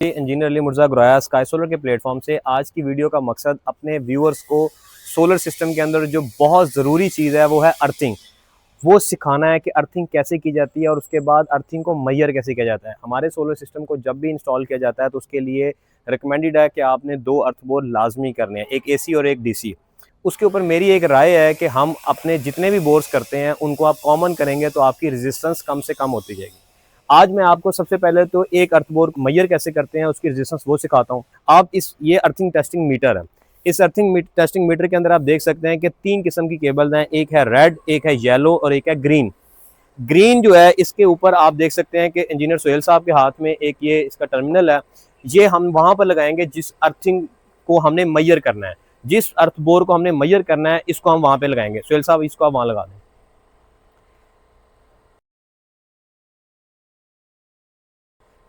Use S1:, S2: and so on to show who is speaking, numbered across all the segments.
S1: Engineer Ali Murza Guraya Sky Solar के platform से आज की वीडियो का मकसद अपने व्यूअर्स को सोलर सिस्टम के अंदर जो बहुत ज़रूरी चीज़ है वो है अर्थिंग। वो सिखाना है कि अर्थिंग कैसे की जाती है और उसके बाद अर्थिंग को मैयर कैसे किया जाता है। हमारे सोलर सिस्टम को जब भी इंस्टॉल किया जाता है तो उसके लिए रिकमेंडेड है कि आपने 2 अर्थ बोर लाजमी करने हैं, एक एसी और एक डीसी। उसके ऊपर मेरी एक राय है कि हम अपने जितने भी बोर्स करते हैं उनको आप कॉमन करेंगे तो आपकी रेजिस्टेंस कम से कम होती जाएगी। आज मैं आपको सबसे पहले तो एक अर्थ बोर मैयर कैसे करते हैं उसकी रेजिस्टेंस वो सिखाता हूँ। आप ये अर्थिंग टेस्टिंग मीटर है। इस अर्थिंग टेस्टिंग मीटर के अंदर आप देख सकते हैं कि 3 किस्म की केबल्स हैं, एक है रेड, एक है येलो और एक है ग्रीन। ग्रीन जो है इसके ऊपर आप देख सकते हैं कि इंजीनियर सोहेल साहब के हाथ में एक ये इसका टर्मिनल है। ये हम वहां पर लगाएंगे जिस अर्थिंग को हमने मैयर करना है, जिस अर्थ बोर को हमने मैयर करना है इसको हम वहां पे लगाएंगे। सोहेल साहब इसको आप वहां लगा दें।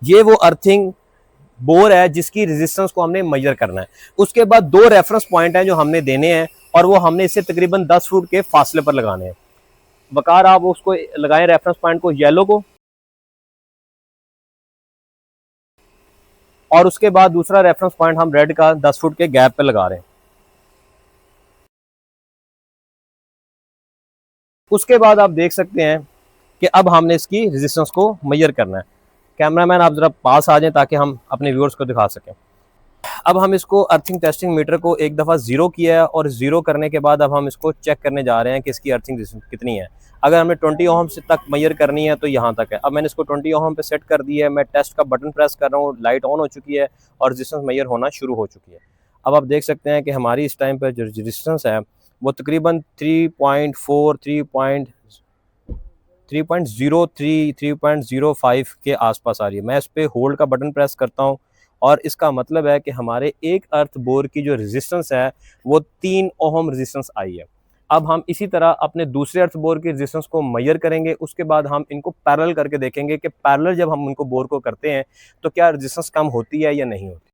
S1: ये वो अर्थिंग बोर है जिसकी रेजिस्टेंस को हमने मेजर करना है। उसके बाद 2 रेफरेंस पॉइंट हैं जो हमने देने हैं और वो हमने इससे तकरीबन 10 फुट के फासले पर लगाने हैं। वकार आप उसको लगाएं रेफरेंस पॉइंट को, येलो को, और उसके बाद दूसरा रेफरेंस पॉइंट हम रेड का 10 फुट के गैप पे लगा रहे हैं। उसके बाद आप देख सकते हैं कि अब हमने इसकी रेजिस्टेंस को मेजर करना है। कैमरामैन आप जरा पास आ जाएं ताकि हम अपने व्यूअर्स को दिखा सकें। अब हम इसको अर्थिंग टेस्टिंग मीटर को एक दफ़ा ज़ीरो किया है और ज़ीरो करने के बाद अब हम इसको चेक करने जा रहे हैं कि इसकी अर्थिंग कितनी है। अगर हमें 20 ओहम से तक मेजर करनी है तो यहाँ तक है। अब मैंने इसको 20 ओहम पे सेट कर दिया है। मैं टेस्ट का बटन प्रेस कर रहा हूँ, लाइट ऑन हो चुकी है और रेजिस्टेंस मेजर होना शुरू हो चुकी है। अब आप देख सकते हैं कि हमारी इस टाइम पर जो रेजिस्टेंस है वो तकरीबन 3.4 3.03 3.05 के आसपास आ रही है। मैं इस पर होल्ड का बटन प्रेस करता हूँ और इसका मतलब है कि हमारे एक अर्थ बोर की जो रेजिस्टेंस है वो 3 ओहम रेजिस्टेंस आई है। अब हम इसी तरह अपने दूसरे अर्थ बोर की रेजिस्टेंस को मेजर करेंगे। उसके बाद हम इनको पैरेलल करके देखेंगे कि पैरेलल जब हम उनको बोर को करते हैं तो क्या रेजिस्टेंस कम होती है या नहीं होती।